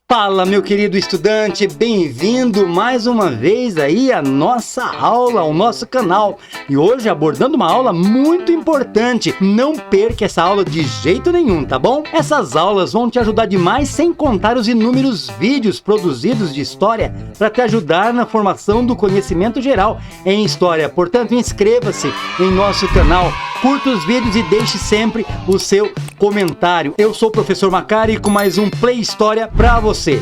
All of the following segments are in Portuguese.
Fala, meu querido estudante, bem-vindo mais uma vez aí à nossa aula, ao nosso canal. E hoje abordando uma aula muito importante. Não perca essa aula de jeito nenhum, tá bom? Essas aulas vão te ajudar demais, sem contar os inúmeros vídeos produzidos de história para te ajudar na formação do conhecimento geral em história. Portanto, inscreva-se em nosso canal, curta os vídeos e deixe sempre o seu comentário. Eu sou o professor Macari com mais um Play História para você.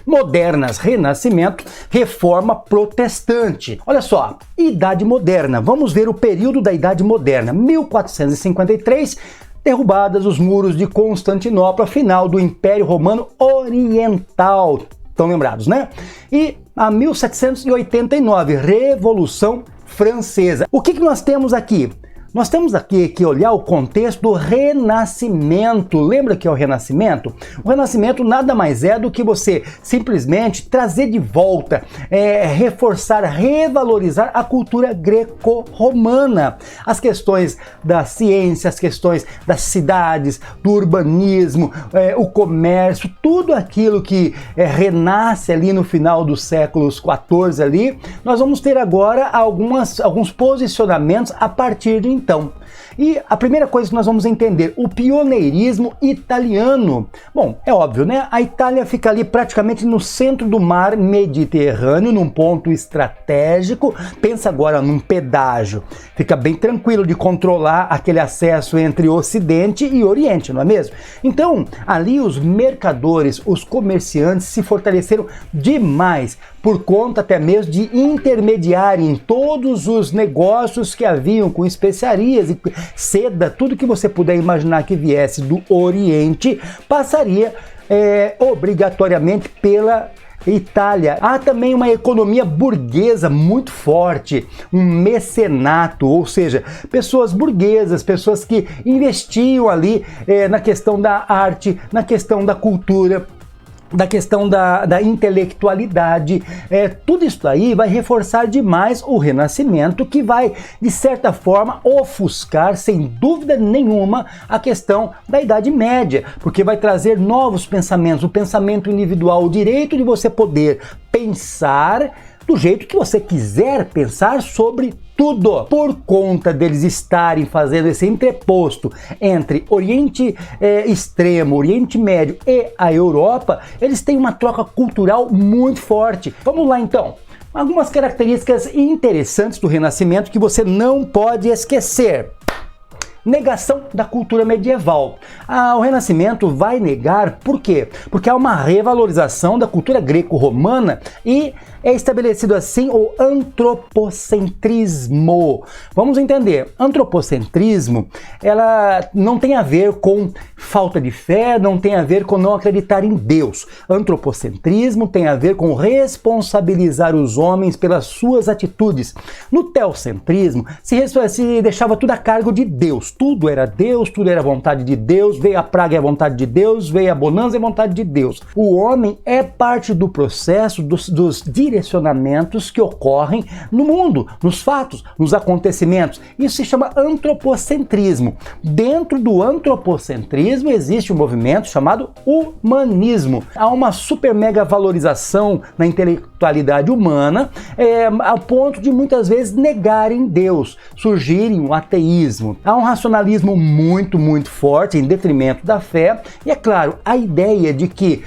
Modernas, Renascimento, Reforma Protestante. Olha só, Idade Moderna. Vamos ver o período da Idade Moderna. 1453, derrubadas os muros de Constantinopla, final do Império Romano Oriental. Estão lembrados, né? E a 1789, Revolução Francesa. O que nós temos aqui? Nós temos aqui que olhar o contexto do Renascimento. Lembra que é o Renascimento? O Renascimento nada mais é do que você simplesmente trazer de volta, reforçar, revalorizar a cultura greco-romana. As questões da ciência, as questões das cidades, do urbanismo, o comércio, tudo aquilo que renasce ali no final dos séculos XIV ali, nós vamos ter agora alguns posicionamentos a partir de então. E a primeira coisa que nós vamos entender, o pioneirismo italiano. Bom, é óbvio, né? A Itália fica ali praticamente no centro do mar Mediterrâneo, num ponto estratégico. Pensa agora num pedágio. Fica bem tranquilo de controlar aquele acesso entre Ocidente e Oriente, não é mesmo? Então, ali os mercadores, os comerciantes se fortaleceram demais, por conta até mesmo de intermediarem todos os negócios que haviam com especiarias e seda, tudo que você puder imaginar que viesse do Oriente, passaria obrigatoriamente pela Itália. Há também uma economia burguesa muito forte, um mecenato, ou seja, pessoas burguesas, pessoas que investiam ali na questão da arte, na questão da cultura, da questão da intelectualidade. Tudo isso aí vai reforçar demais o Renascimento, que vai, de certa forma, ofuscar, sem dúvida nenhuma, a questão da Idade Média, porque vai trazer novos pensamentos, o pensamento individual, o direito de você poder pensar do jeito que você quiser pensar sobre tudo. Por conta deles estarem fazendo esse entreposto entre Oriente Extremo, Oriente Médio e a Europa, eles têm uma troca cultural muito forte. Vamos lá então. Algumas características interessantes do Renascimento que você não pode esquecer. Negação da cultura medieval. O Renascimento vai negar, por quê? Porque há uma revalorização da cultura greco-romana e é estabelecido assim o antropocentrismo. Vamos entender, antropocentrismo, ela não tem a ver com falta de fé, não tem a ver com não acreditar em Deus. Antropocentrismo tem a ver com responsabilizar os homens pelas suas atitudes. No teocentrismo, se deixava tudo a cargo de Deus. Tudo era Deus, tudo era vontade de Deus, veio a praga é a vontade de Deus, veio a bonança é a vontade de Deus. O homem é parte do processo dos direcionamentos que ocorrem no mundo, nos fatos, nos acontecimentos. Isso se chama antropocentrismo. Dentro do antropocentrismo existe um movimento chamado humanismo. Há uma super mega valorização na intelectualidade humana, ao ponto de muitas vezes negarem Deus, surgirem o ateísmo. Há um racionalismo muito, muito forte em detrimento da fé e, é claro, a ideia de que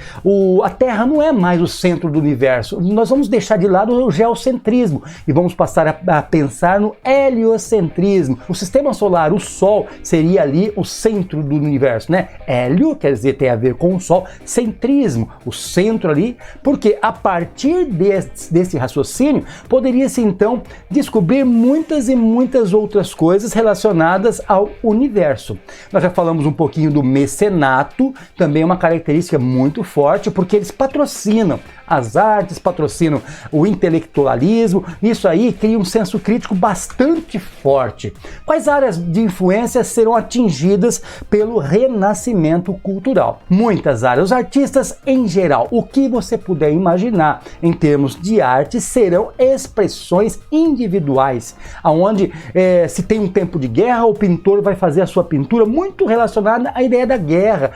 a Terra não é mais o centro do universo. Nós vamos deixar de lado o geocentrismo e vamos passar a pensar no heliocentrismo. O sistema solar, o Sol, seria ali o centro do universo, né? Hélio quer dizer, tem a ver com o Sol, centrismo, o centro ali, porque a partir desse raciocínio poderia-se então descobrir muitas e muitas outras coisas relacionadas ao universo. Nós já falamos um pouquinho do mecenato, também é uma característica muito forte, porque eles patrocinam as artes, patrocinam moderno, o intelectualismo, isso aí cria um senso crítico bastante forte. Quais áreas de influência serão atingidas pelo renascimento cultural? Muitas áreas. Os artistas em geral, o que você puder imaginar em termos de arte, serão expressões individuais, aonde se tem um tempo de guerra, o pintor vai fazer a sua pintura muito relacionada à ideia da guerra,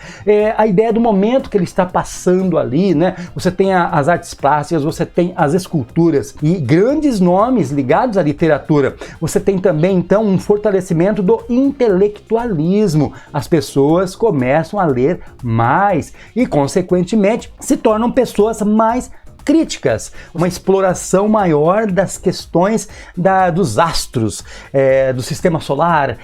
a ideia do momento que ele está passando ali, né? Você tem as artes plásticas, você tem as esculturas e grandes nomes ligados à literatura. Você tem também, então, um fortalecimento do intelectualismo. As pessoas começam a ler mais e, consequentemente, se tornam pessoas mais críticas, uma exploração maior das questões dos astros, do sistema solar,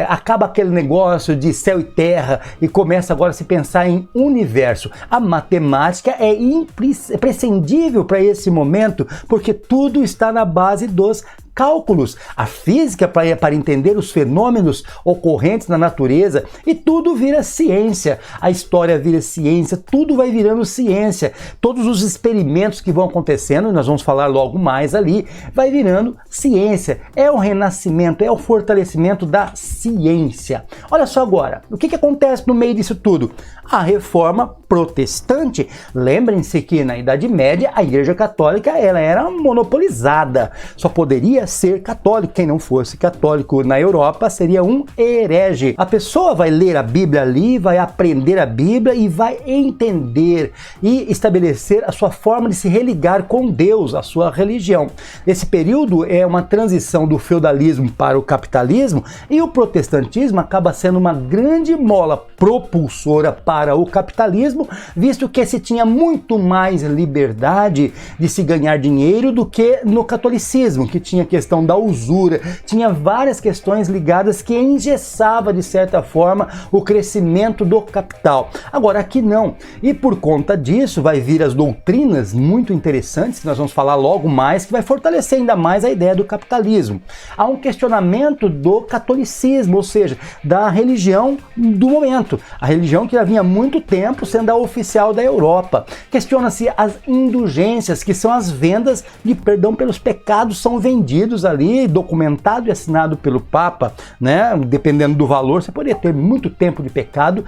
acaba aquele negócio de céu e terra e começa agora a se pensar em universo. A matemática é imprescindível para esse momento, porque tudo está na base dos cálculos, a física para entender os fenômenos ocorrentes na natureza, e tudo vira ciência, a história vira ciência, tudo vai virando ciência, todos os experimentos que vão acontecendo, nós vamos falar logo mais ali, vai virando ciência, é o renascimento, é o fortalecimento da ciência. Olha só agora, o que acontece no meio disso tudo? A reforma protestante. Lembrem-se que na Idade Média a Igreja Católica ela era monopolizada, só poderia ser católico. Quem não fosse católico na Europa seria um herege. A pessoa vai ler a Bíblia ali, vai aprender a Bíblia e vai entender e estabelecer a sua forma de se religar com Deus, a sua religião. Esse período é uma transição do feudalismo para o capitalismo, e o protestantismo acaba sendo uma grande mola propulsora para o capitalismo, visto que se tinha muito mais liberdade de se ganhar dinheiro do que no catolicismo, que tinha a questão da usura, tinha várias questões ligadas que engessava de certa forma o crescimento do capital. Agora aqui não, e por conta disso vai vir as doutrinas muito interessantes, que nós vamos falar logo mais, que vai fortalecer ainda mais a ideia do capitalismo. Há um questionamento do catolicismo, ou seja, da religião do momento, a religião que já vinha há muito tempo sendo a oficial da Europa. Questiona-se as indulgências, que são as vendas de perdão pelos pecados, são vendidos ali, documentado e assinado pelo Papa, né? Dependendo do valor, você poderia ter muito tempo de pecado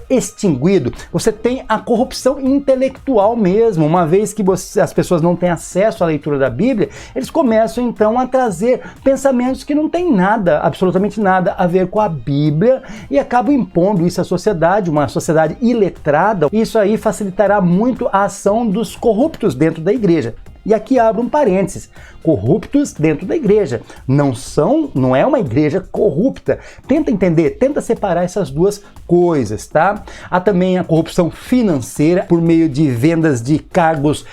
extinguido. Você tem a corrupção intelectual mesmo, uma vez que as pessoas não têm acesso à leitura da Bíblia, eles começam então a trazer pensamentos que não têm nada, absolutamente nada a ver com a Bíblia, e acabam impondo isso à sociedade, uma sociedade iletrada. Isso aí facilitará muito a ação dos corruptos dentro da igreja. E aqui abro um parênteses, corruptos dentro da igreja, não é uma igreja corrupta. Tenta entender, tenta separar essas duas coisas, tá? Há também a corrupção financeira por meio de vendas de cargos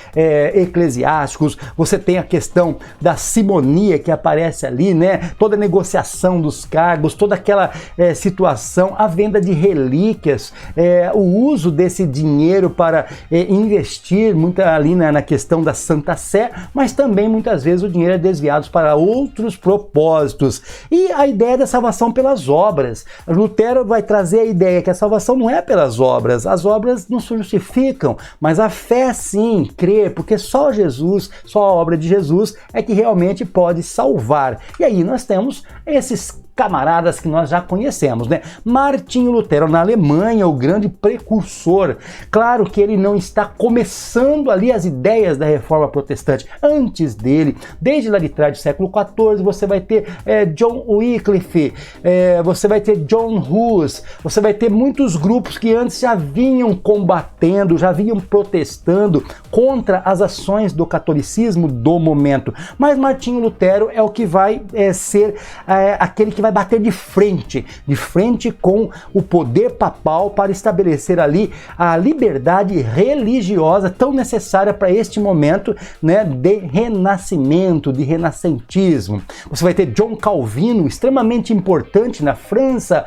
eclesiásticos. Você tem a questão da simonia que aparece ali, né? Toda a negociação dos cargos, toda aquela situação, a venda de relíquias, o uso desse dinheiro para investir muito ali na questão da Santa Sé, mas também muitas vezes o dinheiro é desviado para outros propósitos. E a ideia da salvação pelas obras. Lutero vai trazer a ideia que a salvação não é pelas obras, as obras não se justificam, mas a fé sim, crer, porque só Jesus, só a obra de Jesus é que realmente pode salvar. E aí nós temos esses camaradas que nós já conhecemos, né? Martinho Lutero, na Alemanha, o grande precursor. Claro que ele não está começando ali as ideias da reforma protestante. Antes dele, desde lá de trás do século XIV, você vai ter John Wycliffe, você vai ter John Hus, você vai ter muitos grupos que antes já vinham combatendo, já vinham protestando contra as ações do catolicismo do momento. Mas Martinho Lutero é o que vai ser aquele que vai bater de frente com o poder papal para estabelecer ali a liberdade religiosa tão necessária para este momento, né, de renascimento, de renascentismo. Você vai ter John Calvino, extremamente importante na França,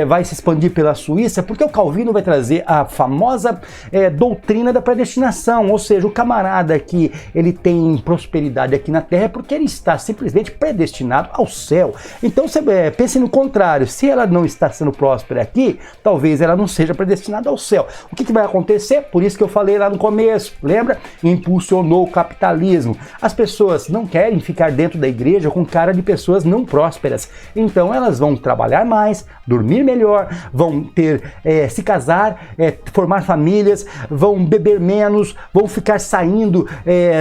vai se expandir pela Suíça, porque o Calvino vai trazer a famosa doutrina da predestinação, ou seja, o camarada que ele tem prosperidade aqui na Terra é porque ele está simplesmente predestinado ao céu. Então você pense no contrário, se ela não está sendo próspera aqui, talvez ela não seja predestinada ao céu. O que vai acontecer? Por isso que eu falei lá no começo, lembra? Impulsionou o capitalismo. As pessoas não querem ficar dentro da igreja com cara de pessoas não prósperas, então elas vão trabalhar mais, dormir melhor, vão se casar, formar famílias, vão beber menos, vão ficar saindo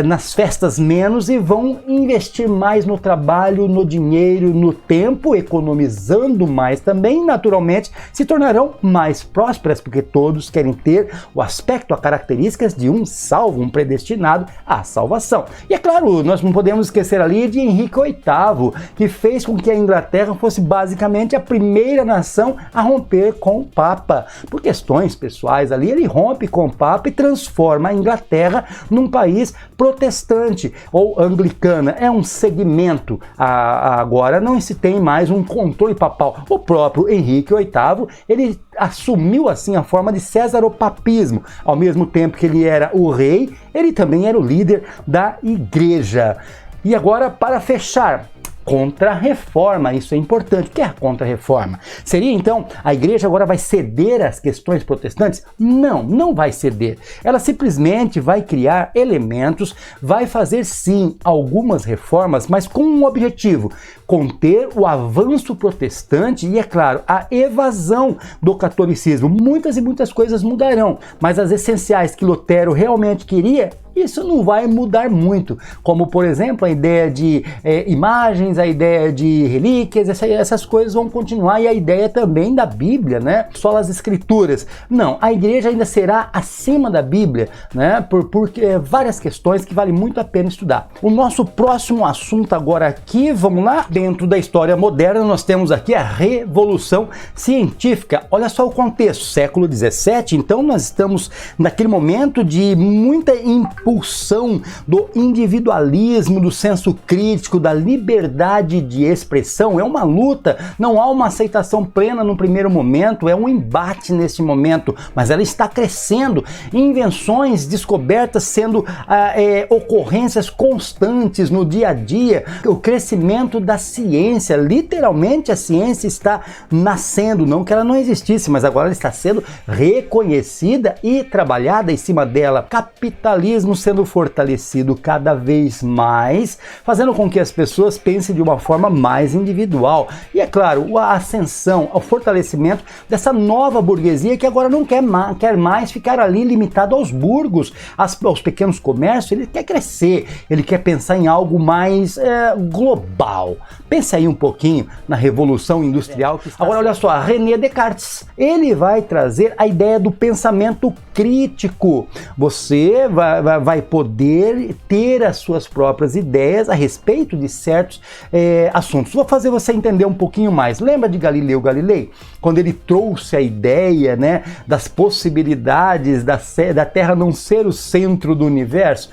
nas festas menos e vão investir mais no trabalho, no dinheiro, no tempo, economizando mais também, naturalmente se tornarão mais prósperas, porque todos querem ter o aspecto, as características de um salvo, um predestinado à salvação. E é claro, nós não podemos esquecer ali de Henrique VIII, que fez com que a Inglaterra fosse basicamente a primeira nação a romper com o Papa. Por questões pessoais ali, ele rompe com o Papa e transforma a Inglaterra num país protestante ou anglicana. É um segmento. Agora não se tem mais um controle papal. O próprio Henrique VIII, ele assumiu assim a forma de cesaropapismo. Ao mesmo tempo que ele era o rei, ele também era o líder da igreja. E agora, para fechar, Contra-reforma, isso é importante. O que é a contra-reforma? Seria então, a igreja agora vai ceder às questões protestantes? Não, não vai ceder. Ela simplesmente vai criar elementos, vai fazer sim algumas reformas, mas com um objetivo: conter o avanço protestante e, é claro, a evasão do catolicismo. Muitas e muitas coisas mudarão, mas as essenciais que Lutero realmente queria, isso não vai mudar muito, como por exemplo a ideia de imagens, a ideia de relíquias, essas coisas vão continuar, e a ideia também da Bíblia, né? Só as escrituras. Não, a igreja ainda será acima da Bíblia, né? Por várias questões que vale muito a pena estudar. O nosso próximo assunto agora aqui, vamos lá, dentro da história moderna nós temos aqui a Revolução Científica. Olha só o contexto, século XVII, então nós estamos naquele momento de muita impulsão do individualismo, do senso crítico, da liberdade de expressão. É uma luta, não há uma aceitação plena no primeiro momento, é um embate nesse momento, mas ela está crescendo. Invenções, descobertas sendo ocorrências constantes no dia a dia, o crescimento da ciência, literalmente a ciência está nascendo, não que ela não existisse, mas agora ela está sendo reconhecida e trabalhada em cima dela. Capitalismo sendo fortalecido cada vez mais, fazendo com que as pessoas pensem de uma forma mais individual. E é claro, a ascensão, o fortalecimento dessa nova burguesia que agora não quer mais ficar ali limitado aos burgos, aos pequenos comércios. Ele quer crescer, ele quer pensar em algo mais global. Pensa aí um pouquinho na Revolução Industrial. Agora olha só, René Descartes, ele vai trazer a ideia do pensamento crítico. Você vai poder ter as suas próprias ideias a respeito de certos assuntos. Vou fazer você entender um pouquinho mais. Lembra de Galileu Galilei? Quando ele trouxe a ideia, né, das possibilidades da Terra não ser o centro do universo?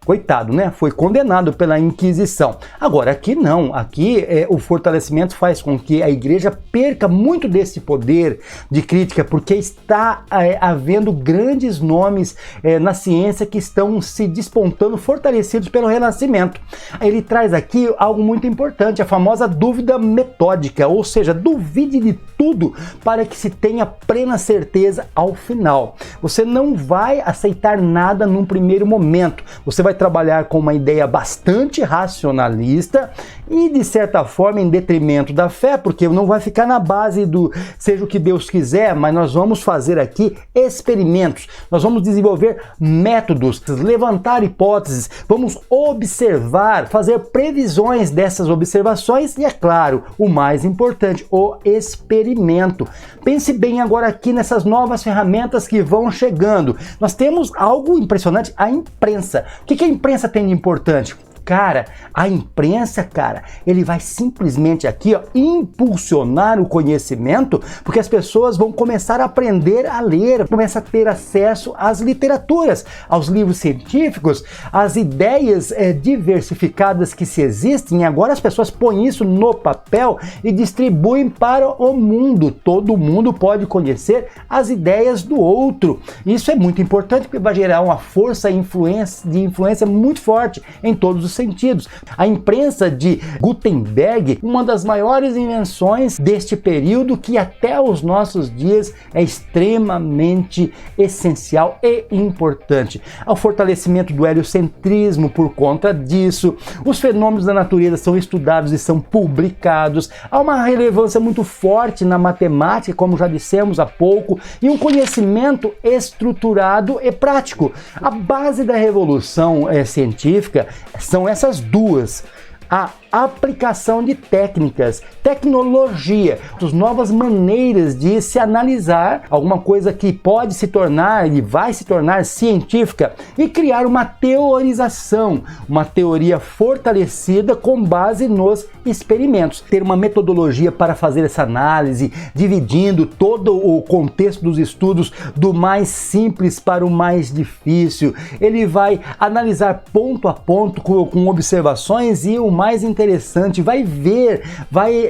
Coitado, né? Foi condenado pela Inquisição. Agora, aqui não. Aqui o fortalecimento faz com que a igreja perca muito desse poder de crítica, porque está havendo grandes nomes na ciência que estão se despontando, fortalecidos pelo Renascimento. Ele traz aqui algo muito importante, a famosa dúvida metódica, ou seja, duvide de tudo para que se tenha plena certeza ao final. Você não vai aceitar nada num primeiro momento. Você vai trabalhar com uma ideia bastante racionalista e, de certa forma, em detrimento da fé, porque não vai ficar na base do seja o que Deus quiser, mas nós vamos fazer aqui experimentos, nós vamos desenvolver métodos, levantar hipóteses, vamos observar, fazer previsões dessas observações e, é claro, o mais importante, o experimento. Pense bem agora aqui nessas novas ferramentas que vão chegando. Nós temos algo impressionante, a imprensa. O que a imprensa tem de importante? Cara, a imprensa, cara, ele vai simplesmente aqui, ó, impulsionar o conhecimento, porque as pessoas vão começar a aprender a ler, começar a ter acesso às literaturas, aos livros científicos, às ideias diversificadas que se existem, e agora as pessoas põem isso no papel e distribuem para o mundo. Todo mundo pode conhecer as ideias do outro. Isso é muito importante, porque vai gerar uma força de influência muito forte em todos os sentidos. A imprensa de Gutenberg, uma das maiores invenções deste período que até os nossos dias é extremamente essencial e importante. Ao fortalecimento do heliocentrismo por conta disso, os fenômenos da natureza são estudados e são publicados, há uma relevância muito forte na matemática, como já dissemos há pouco, e um conhecimento estruturado e prático. A base da revolução científica são essas duas: a aplicação de técnicas, tecnologia, novas maneiras de se analisar alguma coisa que pode se tornar e vai se tornar científica, e criar uma teorização, uma teoria fortalecida com base nos experimentos. Ter uma metodologia para fazer essa análise, dividindo todo o contexto dos estudos do mais simples para o mais difícil. Ele vai analisar ponto a ponto com observações, e o mais interessante, vai ver, vai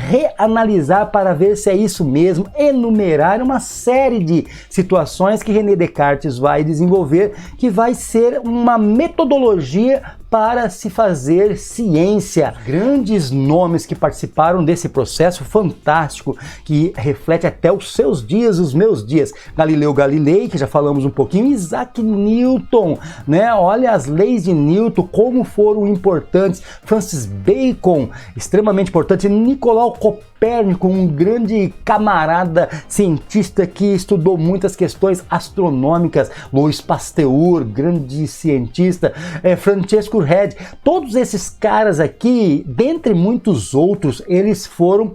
reanalisar para ver se é isso mesmo, enumerar uma série de situações que René Descartes vai desenvolver, que vai ser uma metodologia para se fazer ciência. Grandes nomes que participaram desse processo fantástico, que reflete até os seus dias, os meus dias. Galileu Galilei, que já falamos um pouquinho, Isaac Newton, né? Olha as leis de Newton, como foram importantes. Francis Bacon, extremamente importante. Nicolau Copérnico, um grande camarada cientista que estudou muitas questões astronômicas. Louis Pasteur, grande cientista. Francesco Red, todos esses caras aqui, dentre muitos outros, eles foram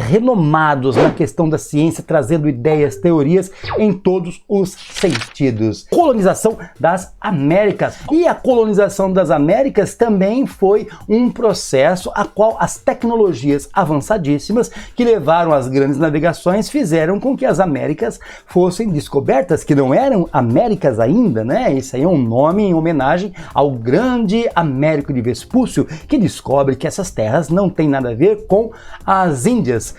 renomados na questão da ciência, trazendo ideias, teorias em todos os sentidos. Colonização das Américas. E a colonização das Américas também foi um processo a qual as tecnologias avançadíssimas que levaram às grandes navegações fizeram com que as Américas fossem descobertas, que não eram Américas ainda, né? Isso aí é um nome em homenagem ao grande Américo de Vespúcio, que descobre que essas terras não têm nada a ver com as Índias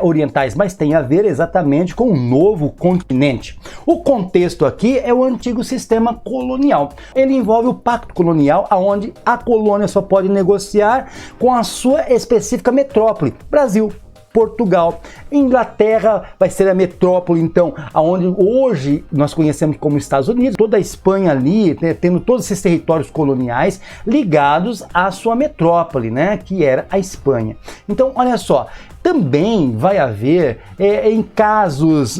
orientais, mas tem a ver exatamente com um novo continente. O contexto aqui é o antigo sistema colonial. Ele envolve o pacto colonial, onde a colônia só pode negociar com a sua específica metrópole, Brasil, Portugal. Inglaterra vai ser a metrópole, então, aonde hoje nós conhecemos como Estados Unidos, toda a Espanha ali, né, tendo todos esses territórios coloniais ligados à sua metrópole, né, que era a Espanha. Então, olha só, também vai haver, em casos,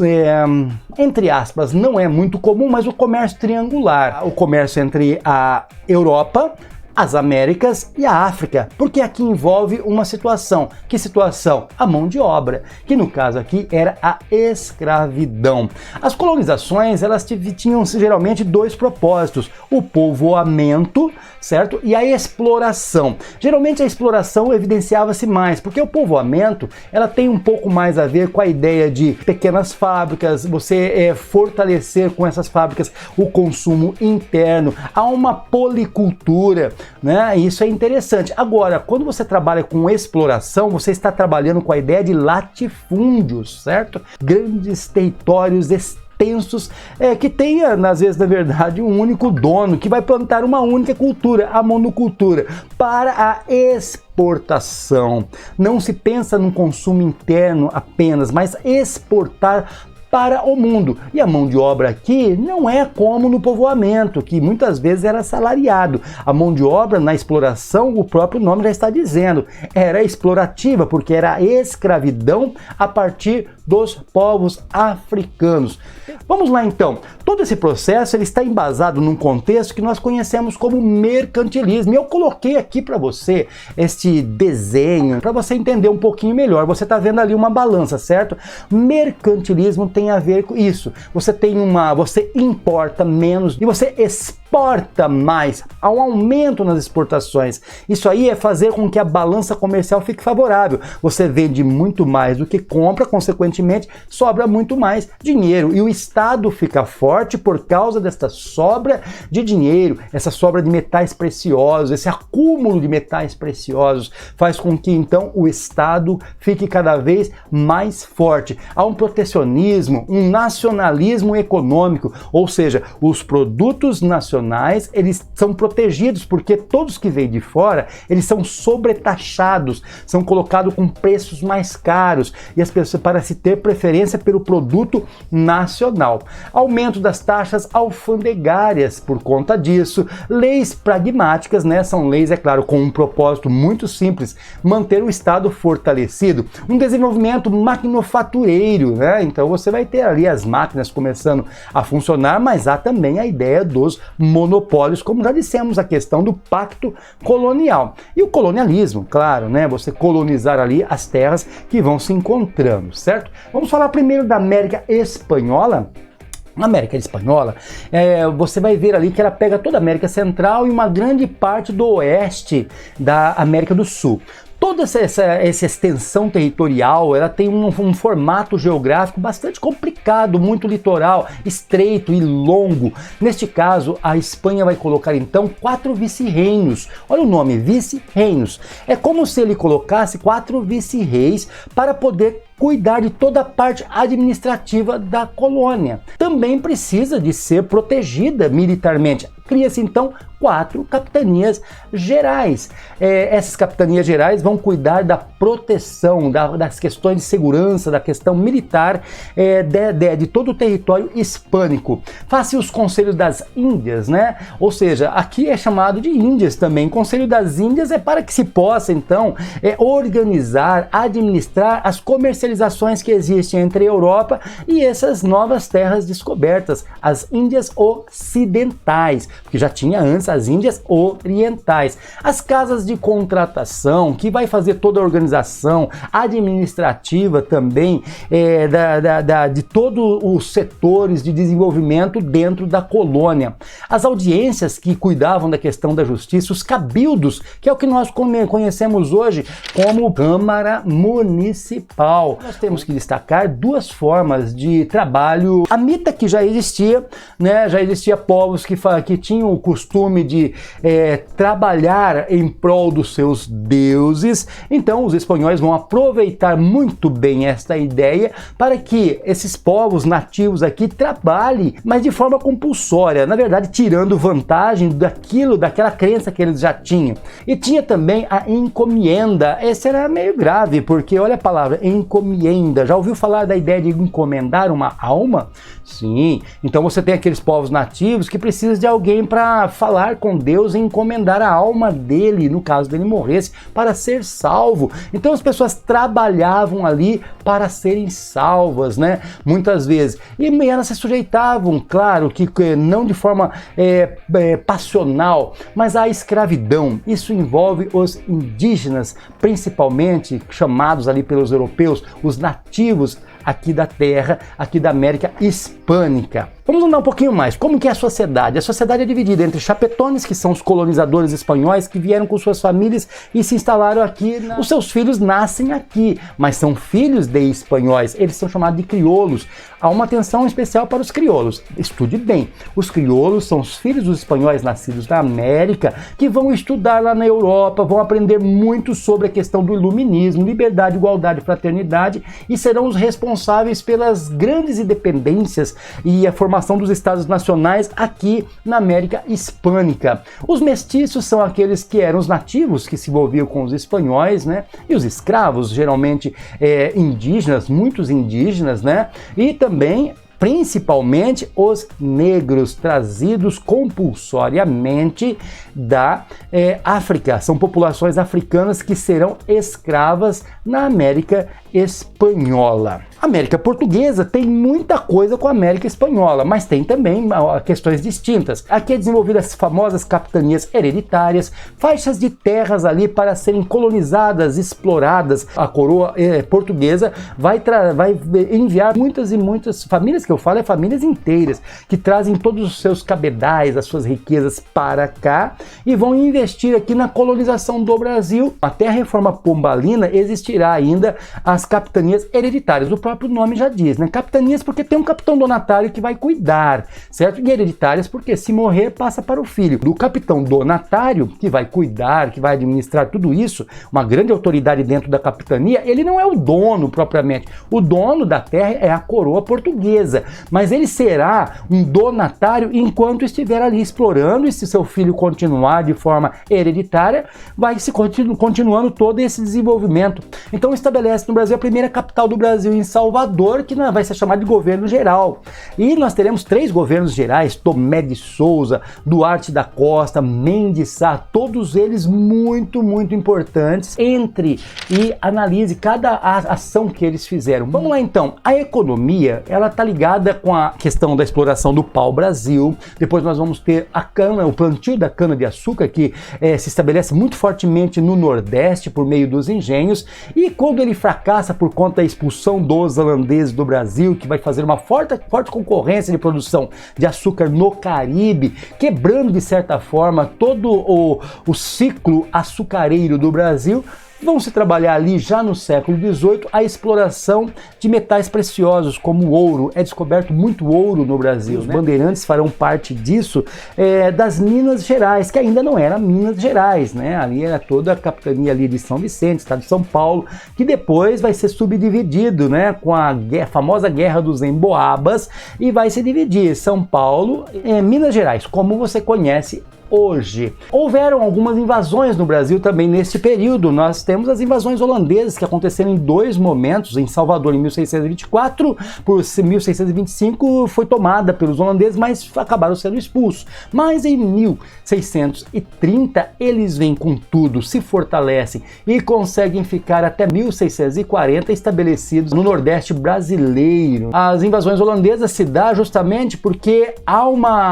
entre aspas, não é muito comum, mas o comércio triangular, o comércio entre a Europa, as Américas e a África, porque aqui envolve uma situação. Que situação? A mão de obra, que no caso aqui era a escravidão. As colonizações, elas tinham geralmente dois propósitos: o povoamento, certo? E a exploração. Geralmente a exploração evidenciava-se mais, porque o povoamento, ela tem um pouco mais a ver com a ideia de pequenas fábricas, você fortalecer com essas fábricas o consumo interno, há uma policultura, né? Isso é interessante. Agora, quando você trabalha com exploração, você está trabalhando com a ideia de latifúndios, certo? Grandes territórios extensos, que tenha, às vezes, na verdade, um único dono, que vai plantar uma única cultura, a monocultura, para a exportação. Não se pensa num consumo interno apenas, mas exportar para o mundo. E a mão de obra aqui não é como no povoamento, que muitas vezes era salariado. A mão de obra na exploração, o próprio nome já está dizendo, era explorativa, porque era a escravidão a partir dos povos africanos. Vamos lá então. Todo esse processo ele está embasado num contexto que nós conhecemos como mercantilismo. E eu coloquei aqui para você este desenho para você entender um pouquinho melhor. Você está vendo ali uma balança, certo? Mercantilismo tem a ver com isso. Você importa menos e você exporta mais. Há um aumento nas exportações. Isso aí é fazer com que a balança comercial fique favorável. Você vende muito mais do que compra, consequentemente sobra muito mais dinheiro. E o Estado fica forte por causa desta sobra de dinheiro, essa sobra de metais preciosos, esse acúmulo de metais preciosos faz com que então o Estado fique cada vez mais forte. Há um protecionismo, um nacionalismo econômico, ou seja, os produtos nacionais nacionais, eles são protegidos, porque todos que vêm de fora, eles são sobretaxados, são colocados com preços mais caros, e as pessoas, para se ter preferência pelo produto nacional. Aumento das taxas alfandegárias por conta disso, leis pragmáticas, né? São leis, é claro, com um propósito muito simples, manter o Estado fortalecido, um desenvolvimento maquinofatureiro, né? Então você vai ter ali as máquinas começando a funcionar, mas há também a ideia dos monopólios, como já dissemos, a questão do pacto colonial. E o colonialismo, claro, né? Você colonizar ali as terras que vão se encontrando, certo? Vamos falar primeiro da América Espanhola. Na América Espanhola, você vai ver ali que ela pega toda a América Central e uma grande parte do oeste da América do Sul. Toda essa extensão territorial, ela tem um formato geográfico bastante complicado, muito litoral, estreito e longo. Neste caso, a Espanha vai colocar então 4 vice-reinos. Olha o nome, vice-reinos. É como se ele colocasse 4 vice-reis para poder cuidar de toda a parte administrativa da colônia. Também precisa de ser protegida militarmente. Cria-se então 4 capitanias gerais. Essas capitanias gerais vão cuidar da proteção, das questões de segurança, da questão militar de todo o território hispânico. Faz-se os Conselhos das Índias, né? Ou seja, aqui é chamado de Índias também. Conselho das Índias é para que se possa então organizar, administrar as comercializações que existem entre a Europa e essas novas terras descobertas, as Índias Ocidentais, porque já tinha antes as Índias Orientais. As casas de contratação, que vai fazer toda a organização administrativa também de todos os setores de desenvolvimento dentro da colônia. As audiências que cuidavam da questão da justiça, os cabildos, que é o que nós conhecemos hoje como Câmara Municipal. Nós temos que destacar 2 formas de trabalho. A mita, que já existia, né? Já existia povos que tinham o costume de trabalhar em prol dos seus deuses. Então os espanhóis vão aproveitar muito bem esta ideia para que esses povos nativos aqui trabalhem, mas de forma compulsória, na verdade tirando vantagem daquela crença que eles já tinham. E tinha também a encomienda. Esse era meio grave, porque olha a palavra encomienda. Já ouviu falar da ideia de encomendar uma alma? Sim. Então você tem aqueles povos nativos que precisam de alguém para falar com Deus e encomendar a alma dele, no caso dele morresse, para ser salvo. Então as pessoas trabalhavam ali para serem salvas, né? Muitas vezes. E elas se sujeitavam, claro, que não de forma passional, mas à escravidão. Isso envolve os indígenas, principalmente chamados ali pelos europeus, os nativos aqui da terra, aqui da América Hispânica. Vamos andar um pouquinho mais. Como que é a sociedade? A sociedade é dividida entre chapetones, que são os colonizadores espanhóis que vieram com suas famílias e se instalaram aqui. Os seus filhos nascem aqui, mas são filhos de espanhóis. Eles são chamados de crioulos. Há uma atenção especial para os crioulos. Estude bem. Os crioulos são os filhos dos espanhóis nascidos na América que vão estudar lá na Europa, vão aprender muito sobre a questão do iluminismo, liberdade, igualdade, fraternidade e serão os responsáveis pelas grandes independências e a formação dos estados nacionais aqui na América Hispânica. Os mestiços são aqueles que eram os nativos que se envolviam com os espanhóis, né? E os escravos, geralmente indígenas, muitos indígenas, né? E também principalmente os negros trazidos compulsoriamente da África. São populações africanas que serão escravas na América Espanhola. A América Portuguesa tem muita coisa com a América Espanhola, mas tem também questões distintas. Aqui é desenvolvida as famosas capitanias hereditárias, faixas de terras ali para serem colonizadas, exploradas. A coroa portuguesa vai enviar muitas e muitas famílias, que eu falo famílias inteiras, que trazem todos os seus cabedais, as suas riquezas para cá e vão investir aqui na colonização do Brasil. Até a reforma pombalina existirá ainda as capitanias hereditárias. O próprio nome já diz, né? Capitanias porque tem um capitão donatário que vai cuidar, certo? E hereditárias porque se morrer passa para o filho. Do capitão donatário que vai cuidar, que vai administrar tudo isso, uma grande autoridade dentro da capitania, ele não é o dono propriamente. O dono da terra é a coroa portuguesa. riqueza, mas ele será um donatário enquanto estiver ali explorando, e se seu filho continuar de forma hereditária, vai se continuando todo esse desenvolvimento. Então estabelece no Brasil a primeira capital do Brasil em Salvador, que vai ser chamada de governo geral. E nós teremos 3 governos gerais: Tomé de Souza, Duarte da Costa, Mendes Sá, todos eles muito importantes. Entre e analise cada ação que eles fizeram. Vamos lá então. A economia, ela tá ligada com a questão da exploração do pau-brasil. Depois nós vamos ter a cana, o plantio da cana-de-açúcar, que se estabelece muito fortemente no Nordeste por meio dos engenhos. E quando ele fracassa por conta da expulsão dos holandeses do Brasil, que vai fazer uma forte concorrência de produção de açúcar no Caribe, quebrando de certa forma todo o ciclo açucareiro do Brasil, vão se trabalhar ali já no século XVIII a exploração de metais preciosos como o ouro. É descoberto muito ouro no Brasil. Os bandeirantes farão parte disso, das Minas Gerais, que ainda não era Minas Gerais, né? Ali era toda a capitania ali de São Vicente, estado de São Paulo, que depois vai ser subdividido, né, com a famosa Guerra dos Emboabas, e vai se dividir São Paulo e Minas Gerais, como você conhece hoje. Houveram algumas invasões no Brasil também nesse período. Nós temos as invasões holandesas que aconteceram em 2 momentos. Em Salvador em 1624, por 1625 foi tomada pelos holandeses, mas acabaram sendo expulsos. Mas em 1630 eles vêm com tudo, se fortalecem e conseguem ficar até 1640 estabelecidos no Nordeste brasileiro. As invasões holandesas se dão justamente porque há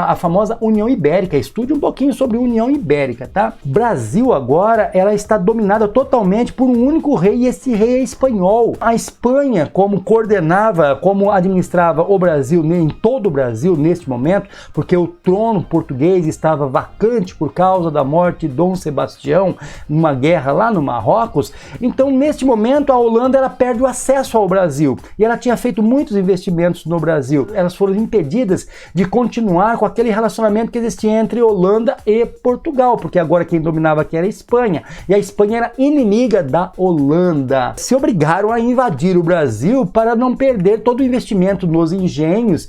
a famosa União Ibérica. Estude um pouquinho sobre a União Ibérica, tá? Brasil agora, ela está dominada totalmente por um único rei, e esse rei é espanhol. A Espanha, como coordenava, como administrava o Brasil, em todo o Brasil neste momento, porque o trono português estava vacante por causa da morte de Dom Sebastião numa guerra lá no Marrocos. Então, neste momento, a Holanda ela perde o acesso ao Brasil, e ela tinha feito muitos investimentos no Brasil. Elas foram impedidas de continuar com aquele relacionamento que existia entre Holanda e Portugal, porque agora quem dominava aqui era a Espanha, e a Espanha era inimiga da Holanda. Se obrigaram a invadir o Brasil para não perder todo o investimento nos engenhos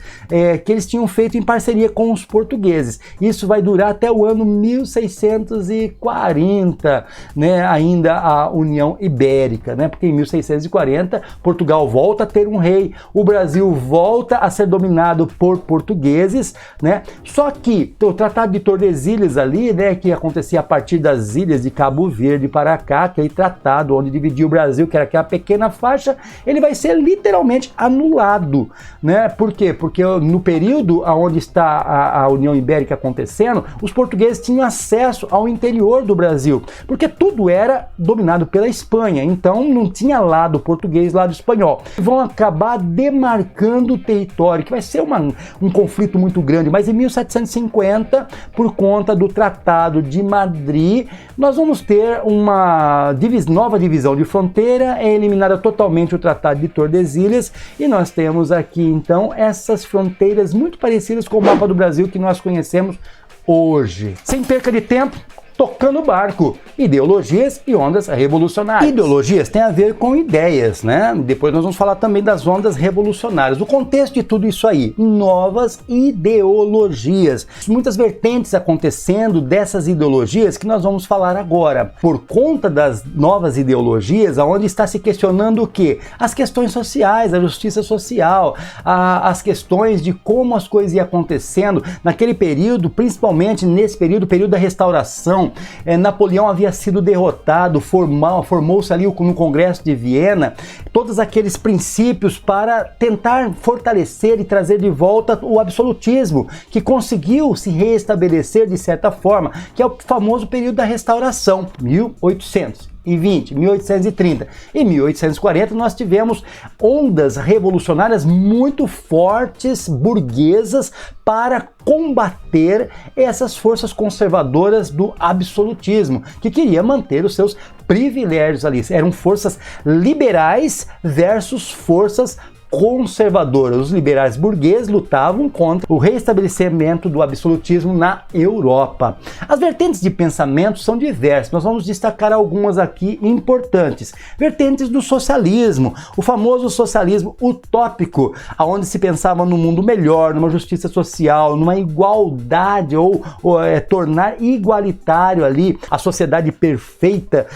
que eles tinham feito em parceria com os portugueses. Isso vai durar até o ano 1640, né, ainda a União Ibérica, né, porque em 1640 Portugal volta a ter um rei, o Brasil volta a ser dominado por portugueses, né, só que o Tratado de Tordesilhas ali, né, que acontecia a partir das ilhas de Cabo Verde para cá, aquele tratado onde dividia o Brasil, que era aquela pequena faixa, ele vai ser literalmente anulado, né? Por quê? Porque no período onde está a União Ibérica acontecendo, os portugueses tinham acesso ao interior do Brasil, porque tudo era dominado pela Espanha, então não tinha lado português, lado espanhol. Vão acabar demarcando o território, que vai ser um conflito muito grande, mas em 1750, por conta do Tratado de Madrid, nós vamos ter uma nova divisão de fronteira, é eliminada totalmente o Tratado de Tordesilhas, e nós temos aqui então essas fronteiras muito parecidas com o mapa do Brasil que nós conhecemos hoje. Sem perca de tempo, tocando o barco, ideologias e ondas revolucionárias. Ideologias tem a ver com ideias, né? Depois nós vamos falar também das ondas revolucionárias. O contexto de tudo isso aí, novas ideologias. Muitas vertentes acontecendo dessas ideologias que nós vamos falar agora. Por conta das novas ideologias, aonde está se questionando o quê? As questões sociais, a justiça social, as questões de como as coisas iam acontecendo naquele período, principalmente nesse período da restauração. Napoleão havia sido derrotado, formou-se ali no Congresso de Viena, todos aqueles princípios para tentar fortalecer e trazer de volta o absolutismo, que conseguiu se reestabelecer de certa forma, que é o famoso período da restauração, 1820, 1830 e 1840 nós tivemos ondas revolucionárias muito fortes, burguesas, para combater essas forças conservadoras do absolutismo, que queria manter os seus privilégios ali. Eram forças liberais versus forças conservadora. Os liberais burgueses lutavam contra o reestabelecimento do absolutismo na Europa. As vertentes de pensamento são diversas, nós vamos destacar algumas aqui importantes. Vertentes do socialismo, o famoso socialismo utópico, onde se pensava num mundo melhor, numa justiça social, numa igualdade ou tornar igualitário ali a sociedade perfeita,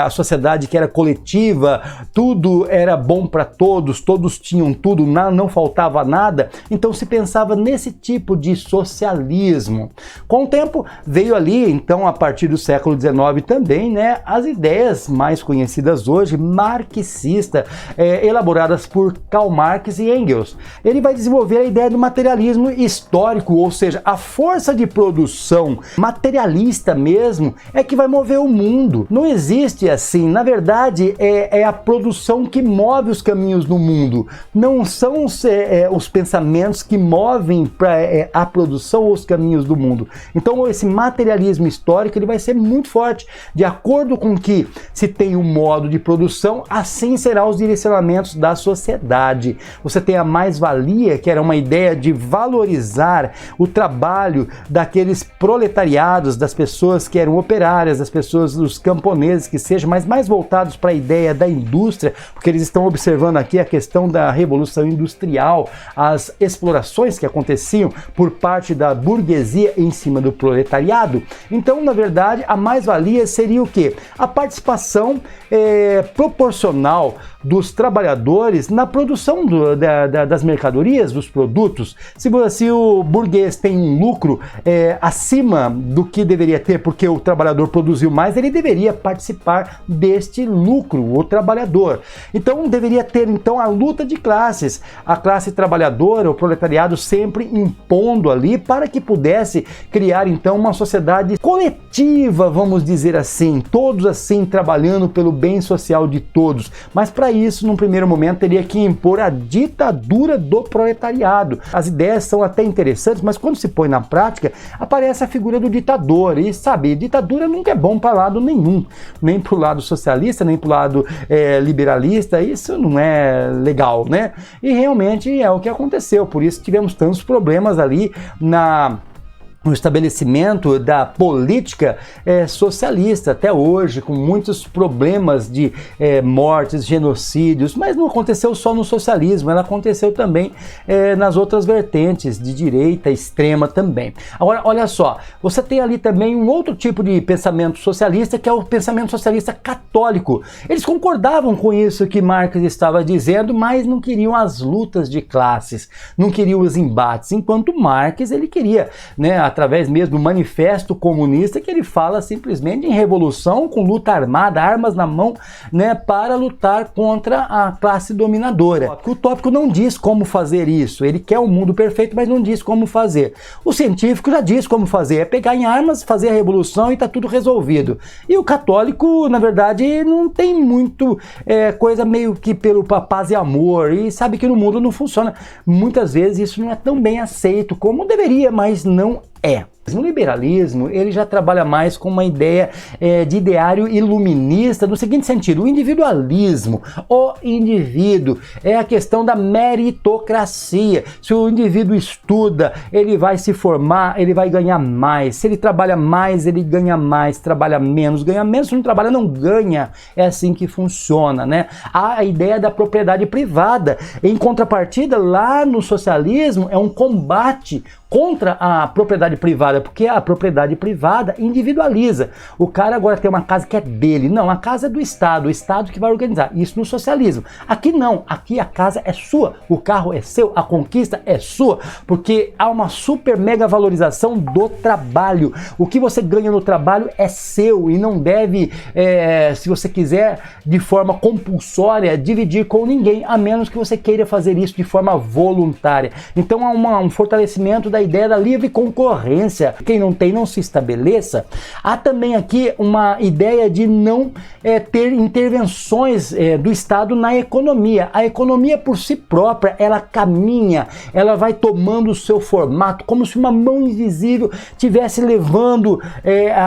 a sociedade que era coletiva, tudo era bom para todos, todos tinham tudo, não faltava nada. Então se pensava nesse tipo de socialismo. Com o tempo veio ali, então a partir do século XIX também, né, as ideias mais conhecidas hoje, marxistas, elaboradas por Karl Marx e Engels. Ele vai desenvolver a ideia do materialismo histórico, ou seja, a força de produção materialista mesmo é que vai mover o mundo. Não existe assim, na verdade é a produção que move os caminhos do mundo, não são os pensamentos que movem para a produção ou os caminhos do mundo. Então esse materialismo histórico ele vai ser muito forte, de acordo com que se tem um modo de produção, assim serão os direcionamentos da sociedade. Você tem a mais-valia, que era uma ideia de valorizar o trabalho daqueles proletariados, das pessoas que eram operárias, das pessoas, dos camponeses, que sejam mais voltados para a ideia da indústria, porque eles estão observando aqui a questão da Revolução Industrial, as explorações que aconteciam por parte da burguesia em cima do proletariado. Então, na verdade, a mais-valia seria o quê? A participação proporcional dos trabalhadores na produção das mercadorias, dos produtos. Se o burguês tem um lucro acima do que deveria ter, porque o trabalhador produziu mais, ele deveria participar deste lucro, o trabalhador. Então deveria ter então a luta de classes, a classe trabalhadora, o proletariado sempre impondo ali para que pudesse criar então uma sociedade coletiva, vamos dizer assim, todos assim trabalhando pelo bem social de todos. Mas para isso, num primeiro momento, teria que impor a ditadura do proletariado. As ideias são até interessantes, mas quando se põe na prática, aparece a figura do ditador. E sabe, ditadura nunca é bom para lado nenhum, nem para o lado socialista, nem para o lado liberalista. Isso não é legal, né? E realmente é o que aconteceu. Por isso tivemos tantos problemas ali no estabelecimento da política socialista até hoje, com muitos problemas de mortes, genocídios, mas não aconteceu só no socialismo, ela aconteceu também nas outras vertentes, de direita, extrema também. Agora, olha só, você tem ali também um outro tipo de pensamento socialista, que é o pensamento socialista católico. Eles concordavam com isso que Marx estava dizendo, mas não queriam as lutas de classes, não queriam os embates, enquanto Marx, ele queria, né, através mesmo do Manifesto Comunista, que ele fala simplesmente em revolução com luta armada, armas na mão, né, para lutar contra a classe dominadora. O utópico não diz como fazer isso, ele quer um mundo perfeito, mas não diz como fazer. O científico já diz como fazer, é pegar em armas, fazer a revolução e tá tudo resolvido. E o católico, na verdade, não tem muito coisa meio que pelo paz e amor, e sabe que no mundo não funciona. Muitas vezes isso não é tão bem aceito como deveria, mas não é. O liberalismo ele já trabalha mais com uma ideia de ideário iluminista no seguinte sentido: o individualismo, o indivíduo, é a questão da meritocracia. Se o indivíduo estuda, ele vai se formar, ele vai ganhar mais. Se ele trabalha mais, ele ganha mais. Trabalha menos, ganha menos. Se não trabalha, não ganha. É assim que funciona, né? Há a ideia da propriedade privada. Em contrapartida, lá no socialismo, é um combate contra a propriedade privada, porque a propriedade privada individualiza. O cara agora tem uma casa que é dele. Não, a casa é do Estado, o Estado que vai organizar. Isso no socialismo. Aqui não, aqui a casa é sua, o carro é seu, a conquista é sua, porque há uma super mega valorização do trabalho. O que você ganha no trabalho é seu e não deve, se você quiser, de forma compulsória, dividir com ninguém, a menos que você queira fazer isso de forma voluntária. Então há um fortalecimento da ideia da livre concorrência. independência, quem não tem não se estabeleça. Há também aqui uma ideia de não ter intervenções do Estado na economia. A economia por si própria, ela caminha, ela vai tomando o seu formato, como se uma mão invisível estivesse levando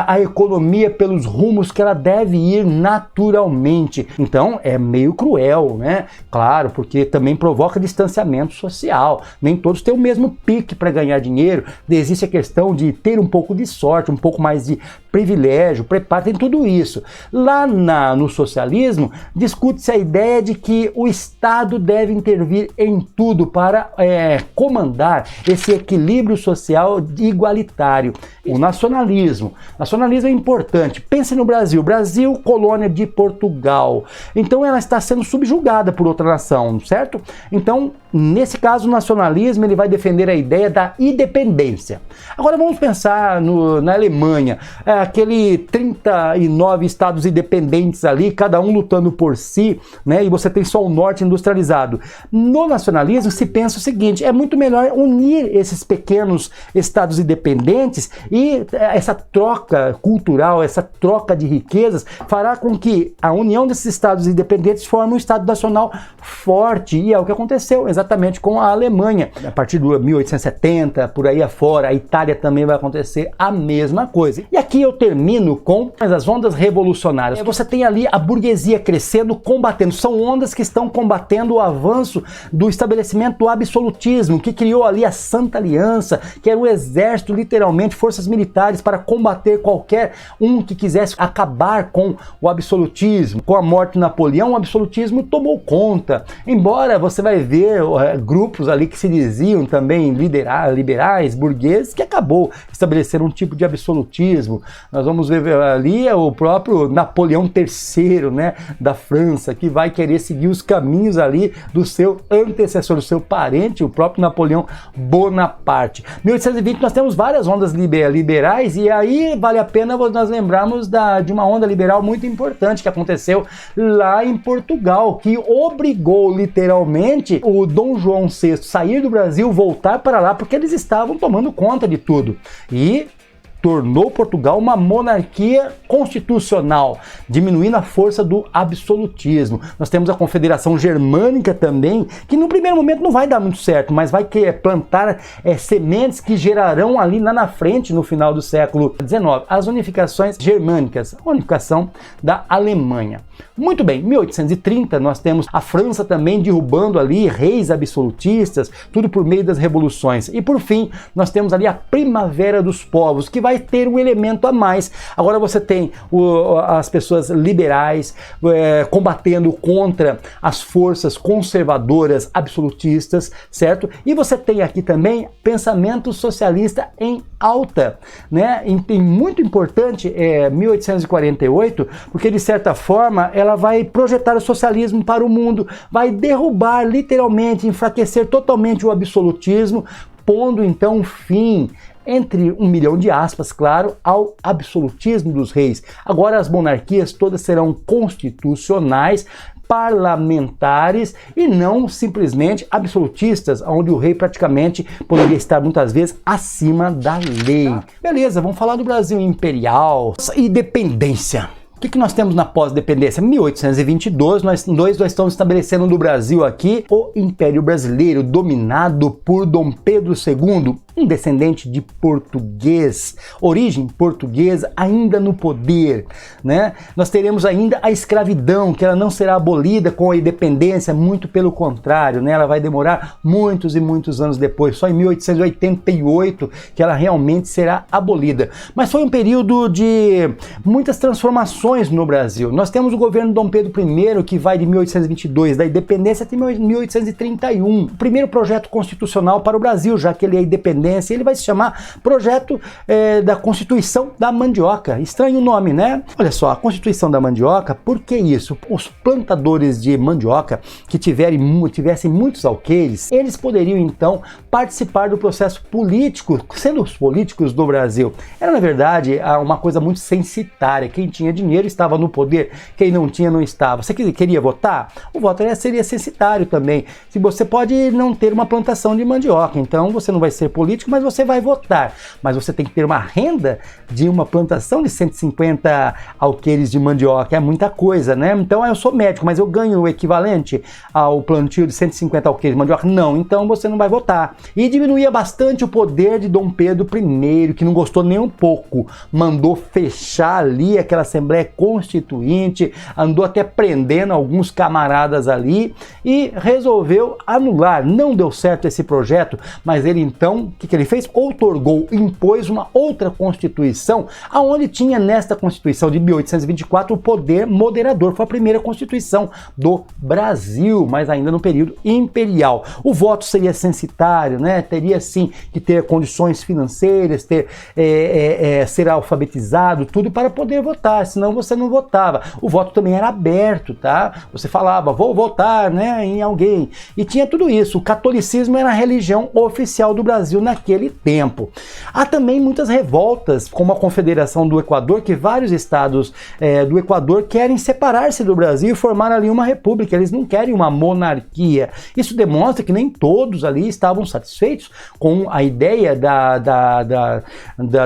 a economia pelos rumos que ela deve ir naturalmente. Então é meio cruel, né? Claro, porque também provoca distanciamento social. Nem todos têm o mesmo pique para ganhar dinheiro. Existe a questão de ter um pouco de sorte, um pouco mais de privilégio, preparo, tem tudo isso. Lá no socialismo, discute-se a ideia de que o Estado deve intervir em tudo para comandar esse equilíbrio social igualitário. O nacionalismo. Nacionalismo é importante. Pense no Brasil. Brasil, colônia de Portugal. Então ela está sendo subjugada por outra nação, certo? Então, nesse caso, o nacionalismo ele vai defender a ideia da independência. Agora vamos pensar na Alemanha. Aquele 39 estados independentes ali, cada um lutando por si, né? E você tem só o norte industrializado. No nacionalismo se pensa o seguinte, é muito melhor unir esses pequenos estados independentes e essa troca cultural, essa troca de riquezas fará com que a união desses estados independentes forme um estado nacional forte, e é o que aconteceu exatamente com a Alemanha. A partir de 1870, por aí afora, a Itália também vai acontecer a mesma coisa. E aqui eu termino com as ondas revolucionárias. Você tem ali a burguesia crescendo, combatendo. São ondas que estão combatendo o avanço do estabelecimento do absolutismo, que criou ali a Santa Aliança, que era o exército, literalmente, forças militares para combater qualquer um que quisesse acabar com o absolutismo. Com a morte de Napoleão, o absolutismo tomou conta. Embora você vai ver grupos ali que se diziam também liberais, burgueses, que acabou estabelecendo um tipo de absolutismo. Nós vamos ver ali o próprio Napoleão III, né, da França, que vai querer seguir os caminhos ali do seu antecessor, do seu parente, o próprio Napoleão Bonaparte. 1820 nós temos várias ondas liberais, e aí vale a pena nós lembrarmos de uma onda liberal muito importante que aconteceu lá em Portugal, que obrigou literalmente o Dom João VI sair do Brasil, voltar para lá, porque eles estavam tomando conta de tudo. E tornou Portugal uma monarquia constitucional, diminuindo a força do absolutismo. Nós temos a Confederação Germânica também, que no primeiro momento não vai dar muito certo, mas vai plantar sementes que gerarão ali lá na frente, no final do século XIX, as unificações germânicas, a unificação da Alemanha. Muito bem, em 1830 nós temos a França também derrubando ali reis absolutistas, tudo por meio das revoluções. E por fim, nós temos ali a Primavera dos Povos, que vai ter um elemento a mais. Agora você tem as pessoas liberais combatendo contra as forças conservadoras absolutistas, certo? E você tem aqui também pensamento socialista em alta, né? E muito importante 1848, porque de certa forma ela vai projetar o socialismo para o mundo, vai derrubar literalmente, enfraquecer totalmente o absolutismo, pondo então fim, entre 1 milhão de aspas, claro, ao absolutismo dos reis. Agora as monarquias todas serão constitucionais, parlamentares e não simplesmente absolutistas, onde o rei praticamente poderia estar muitas vezes acima da lei. Beleza, vamos falar do Brasil imperial e dependência. O que nós temos na pós-dependência? 1822, nós estamos estabelecendo no Brasil aqui o Império Brasileiro, dominado por Dom Pedro II, um descendente de português, origem portuguesa, ainda no poder, né? Nós teremos ainda a escravidão, que ela não será abolida com a independência, muito pelo contrário, né? Ela vai demorar muitos e muitos anos depois, só em 1888 que ela realmente será abolida. Mas foi um período de muitas transformações no Brasil. Nós temos o governo Dom Pedro I, que vai de 1822, da independência até 1831. O primeiro projeto constitucional para o Brasil, já que ele é independente, ele vai se chamar Projeto da Constituição da Mandioca. Estranho o nome, né? Olha só, a Constituição da Mandioca, por que isso? Os plantadores de mandioca que tivessem muitos alqueires, eles poderiam então participar do processo político, sendo os políticos do Brasil. Era, na verdade, uma coisa muito censitária. Quem tinha dinheiro estava no poder, quem não tinha não estava. Você queria votar? O voto seria censitário também. Se você pode não ter uma plantação de mandioca, então você não vai ser político, político, mas você vai votar. Mas você tem que ter uma renda de uma plantação de 150 alqueires de mandioca, é muita coisa, né? Então eu sou médico, mas eu ganho o equivalente ao plantio de 150 alqueires de mandioca? Não, então você não vai votar. E diminuía bastante o poder de Dom Pedro I, que não gostou nem um pouco, mandou fechar ali aquela Assembleia Constituinte, andou até prendendo alguns camaradas ali e resolveu anular. Não deu certo esse projeto, mas ele então, o que ele fez? Outorgou, impôs uma outra Constituição, aonde tinha nesta Constituição de 1824 o poder moderador. Foi a primeira Constituição do Brasil, mas ainda no período imperial. O voto seria censitário, né? Teria sim que ter condições financeiras, ser alfabetizado, tudo para poder votar, senão você não votava. O voto também era aberto, tá? Você falava, vou votar, né, em alguém. E tinha tudo isso. O catolicismo era a religião oficial do Brasil naquele tempo. Há também muitas revoltas, como a Confederação do Equador, que vários estados do Equador querem separar-se do Brasil e formar ali uma república. Eles não querem uma monarquia. Isso demonstra que nem todos ali estavam satisfeitos com a ideia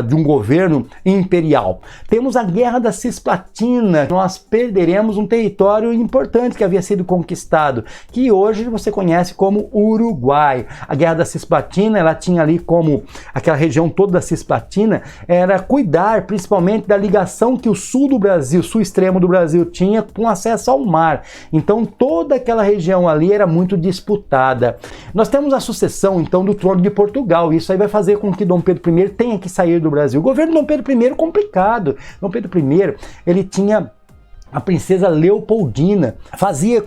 de um governo imperial. Temos a Guerra da Cisplatina. Nós perderemos um território importante que havia sido conquistado, que hoje você conhece como Uruguai. A Guerra da Cisplatina, ela tinha ali como aquela região toda da Cisplatina, era cuidar principalmente da ligação que o sul do Brasil, sul extremo do Brasil tinha com acesso ao mar. Então toda aquela região ali era muito disputada. Nós temos a sucessão então do trono de Portugal. Isso aí vai fazer com que Dom Pedro I tenha que sair do Brasil. O governo de Dom Pedro I é complicado. Dom Pedro I, ele tinha a princesa Leopoldina, fazia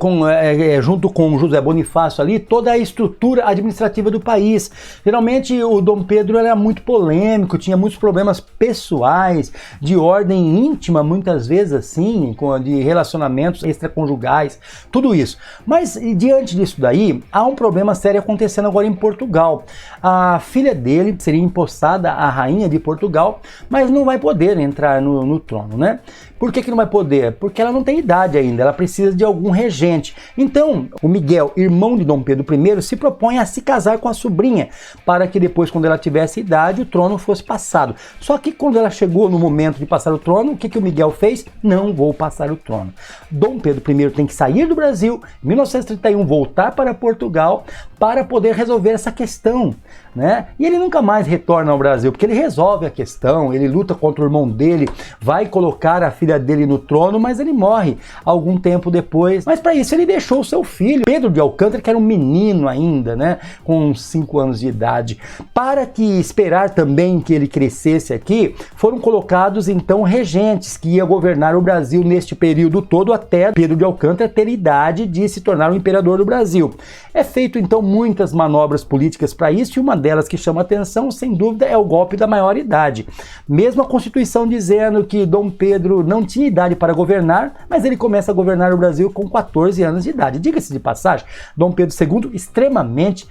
junto com José Bonifácio ali toda a estrutura administrativa do país. Geralmente o Dom Pedro era muito polêmico, tinha muitos problemas pessoais, de ordem íntima, muitas vezes assim, de relacionamentos extraconjugais, tudo isso. Mas diante disso daí, há um problema sério acontecendo agora em Portugal. A filha dele seria empossada a rainha de Portugal, mas não vai poder entrar no trono, né? Por que não vai poder? Porque ela não tem idade ainda, ela precisa de algum regente. Então, o Miguel, irmão de Dom Pedro I, se propõe a se casar com a sobrinha, para que depois, quando ela tivesse idade, o trono fosse passado. Só que quando ela chegou no momento de passar o trono, o que o Miguel fez? Não vou passar o trono. Dom Pedro I tem que sair do Brasil, em 1931 voltar para Portugal, para poder resolver essa questão, né? E ele nunca mais retorna ao Brasil, porque ele resolve a questão, ele luta contra o irmão dele, vai colocar a filha dele no trono, mas ele morre algum tempo depois. Mas para isso ele deixou o seu filho, Pedro de Alcântara, que era um menino ainda, né? Com 5 anos de idade. Para que esperar também que ele crescesse aqui, foram colocados então regentes que iam governar o Brasil neste período todo até Pedro de Alcântara ter idade de se tornar o imperador do Brasil. É feito então muitas manobras políticas para isso, e uma delas que chama atenção, sem dúvida, é o golpe da maioridade. Mesmo a Constituição dizendo que Dom Pedro não tinha idade para governar, mas ele começa a governar o Brasil com 14 anos de idade. Diga-se de passagem, Dom Pedro II extremamente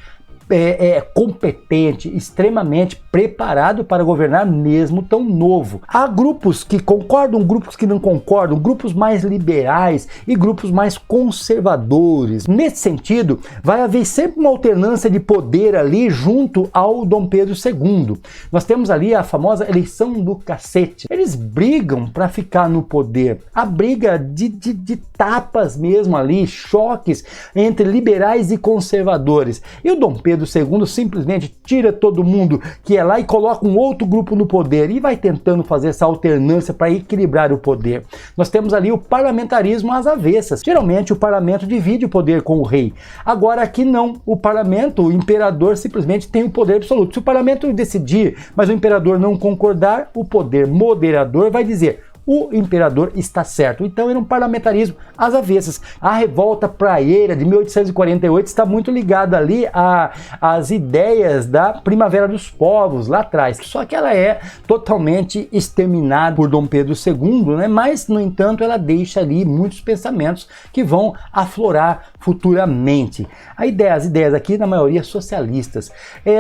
competente, extremamente preparado para governar mesmo tão novo. Há grupos que concordam, grupos que não concordam, grupos mais liberais e grupos mais conservadores. Nesse sentido, vai haver sempre uma alternância de poder ali junto ao Dom Pedro II. Nós temos ali a famosa eleição do cacete. Eles brigam para ficar no poder. A briga de tapas mesmo ali, choques entre liberais e conservadores. E o Dom Pedro II simplesmente tira todo mundo que é lá e coloca um outro grupo no poder e vai tentando fazer essa alternância para equilibrar o poder. Nós temos ali o parlamentarismo às avessas. Geralmente o parlamento divide o poder com o rei. Agora aqui não. O parlamento, o imperador simplesmente tem o poder absoluto. Se o parlamento decidir, mas o imperador não concordar, o poder moderador vai dizer: o imperador está certo. Então era um parlamentarismo às avessas. A Revolta Praieira de 1848 está muito ligada ali às ideias da Primavera dos Povos lá atrás. Só que ela é totalmente exterminada por Dom Pedro II, né? Mas, no entanto, ela deixa ali muitos pensamentos que vão aflorar futuramente. As ideias aqui, na maioria, socialistas.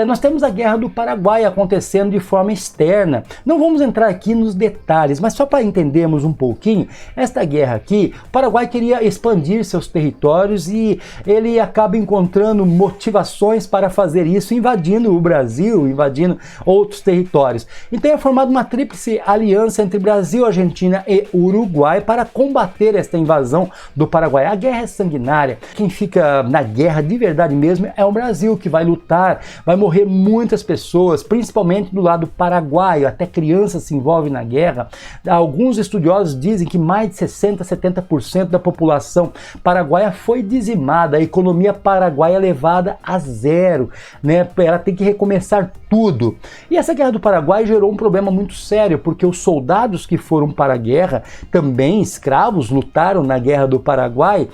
Nós temos a Guerra do Paraguai acontecendo de forma externa. Não vamos entrar aqui nos detalhes, mas só para entendermos um pouquinho, esta guerra aqui, o Paraguai queria expandir seus territórios e ele acaba encontrando motivações para fazer isso, invadindo o Brasil, invadindo outros territórios. Então é formada uma tríplice aliança entre Brasil, Argentina e Uruguai para combater esta invasão do Paraguai. A guerra é sanguinária. Quem fica na guerra de verdade mesmo é o Brasil, que vai lutar, vai morrer muitas pessoas, principalmente do lado paraguaio, até crianças se envolvem na guerra. Alguns estudiosos dizem que mais de 60% a 70% da população paraguaia foi dizimada, a economia paraguaia é levada a zero, né? Ela tem que recomeçar tudo. E essa guerra do Paraguai gerou um problema muito sério, porque os soldados que foram para a guerra, também escravos, lutaram na guerra do Paraguai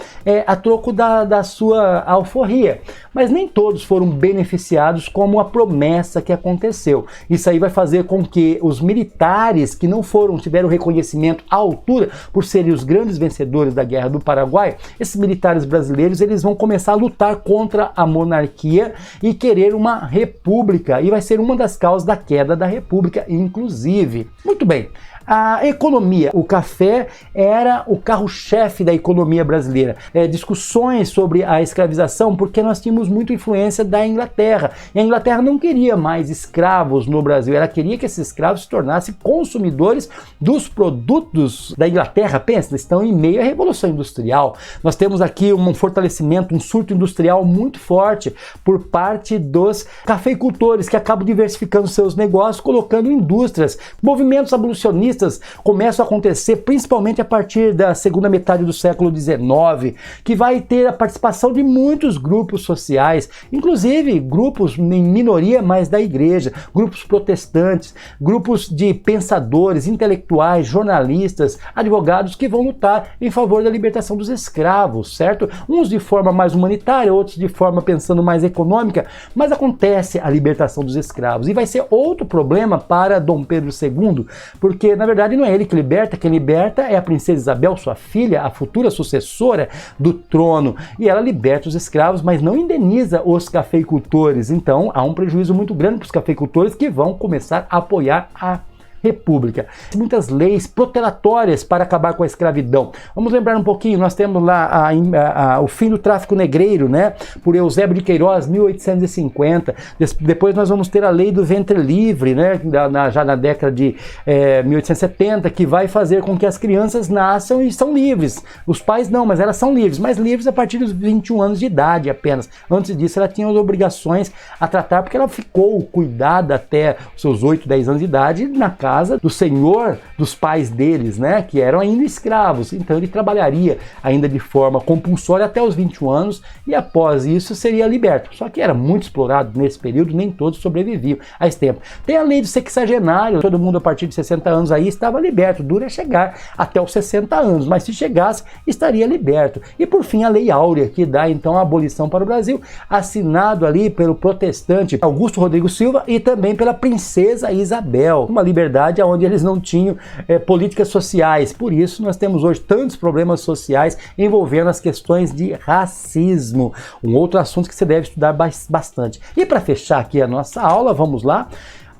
a troco da sua alforria. Mas nem todos foram beneficiados como a promessa que aconteceu. Isso aí vai fazer com que os militares que não tiveram reconhecimento à altura por serem os grandes vencedores da guerra do Paraguai, esses militares brasileiros eles vão começar a lutar contra a monarquia e querer uma república, e vai ser uma das causas da queda da república, inclusive. Muito bem. A economia, o café era o carro-chefe da economia brasileira. Discussões sobre a escravização, porque nós tínhamos muita influência da Inglaterra. E a Inglaterra não queria mais escravos no Brasil, ela queria que esses escravos se tornassem consumidores dos produtos da Inglaterra. Pensa, estão em meio à Revolução Industrial. Nós temos aqui um fortalecimento, um surto industrial muito forte por parte dos cafeicultores, que acabam diversificando seus negócios, colocando indústrias. Movimentos abolicionistas começam a acontecer principalmente a partir da segunda metade do século XIX, que vai ter a participação de muitos grupos sociais, inclusive grupos em minoria, mas da igreja, grupos protestantes, grupos de pensadores, intelectuais, jornalistas, advogados que vão lutar em favor da libertação dos escravos, certo? Uns de forma mais humanitária, outros de forma pensando mais econômica, mas acontece a libertação dos escravos e vai ser outro problema para Dom Pedro II, porque na verdade não é ele que liberta, quem liberta é a princesa Isabel, sua filha, a futura sucessora do trono, e ela liberta os escravos, mas não indeniza os cafeicultores. Então há um prejuízo muito grande para os cafeicultores, que vão começar a apoiar a república. Muitas leis protelatórias para acabar com a escravidão. Vamos lembrar um pouquinho, nós temos lá o fim do tráfico negreiro, né, por Eusébio de Queiroz, 1850. Depois nós vamos ter a lei do ventre livre, né, já na década de 1870, que vai fazer com que as crianças nasçam e são livres. Os pais não, mas elas são livres, mas livres a partir dos 21 anos de idade apenas. Antes disso ela tinha as obrigações a tratar, porque ela ficou cuidada até os seus 8, 10 anos de idade na casa do senhor dos pais deles, né, que eram ainda escravos. Então ele trabalharia ainda de forma compulsória até os 21 anos e após isso seria liberto. Só que era muito explorado nesse período, nem todos sobreviviam a esse tempo. Tem a lei do sexagenário, todo mundo a partir de 60 anos aí estava liberto, dura chegar até os 60 anos, mas se chegasse estaria liberto. E por fim a lei áurea, que dá então a abolição para o Brasil, assinado ali pelo protestante Augusto Rodrigo Silva e também pela princesa Isabel, uma liberdade onde eles não tinham políticas sociais. Por isso nós temos hoje tantos problemas sociais envolvendo as questões de racismo, um outro assunto que você deve estudar bastante. E para fechar aqui a nossa aula, vamos lá.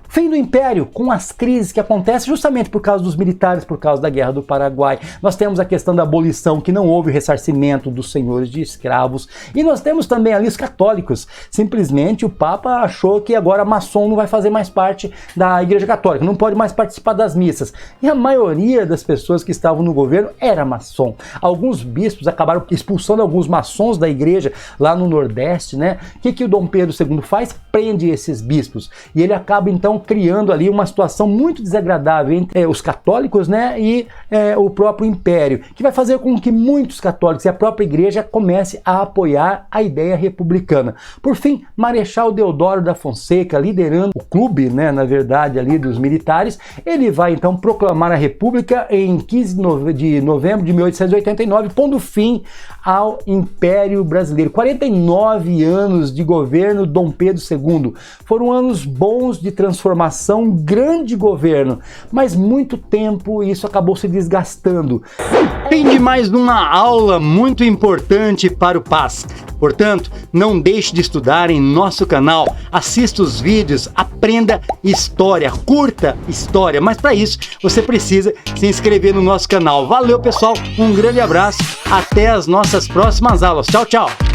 Fim do Império, com as crises que acontecem justamente por causa dos militares, por causa da Guerra do Paraguai. Nós temos a questão da abolição, que não houve ressarcimento dos senhores de escravos. E nós temos também ali os católicos. Simplesmente o Papa achou que agora maçom não vai fazer mais parte da Igreja Católica, não pode mais participar das missas. E a maioria das pessoas que estavam no governo era maçom. Alguns bispos acabaram expulsando alguns maçons da igreja lá no Nordeste, né? O que o Dom Pedro II faz? Prende esses bispos. E ele acaba então criando ali uma situação muito desagradável entre os católicos, né, e o próprio Império, que vai fazer com que muitos católicos e a própria igreja comece a apoiar a ideia republicana. Por fim, Marechal Deodoro da Fonseca, liderando o clube, né, na verdade, ali dos militares, ele vai então proclamar a República em 15 de novembro de 1889, pondo fim ao Império Brasileiro. 49 anos de governo Dom Pedro II. Foram anos bons de transformação transformação, um grande governo, mas muito tempo isso acabou se desgastando. Fim de mais uma aula muito importante para o PAS. Portanto, não deixe de estudar em nosso canal, assista os vídeos, aprenda história, curta história, mas para isso você precisa se inscrever no nosso canal. Valeu, pessoal, um grande abraço, até as nossas próximas aulas. Tchau, tchau!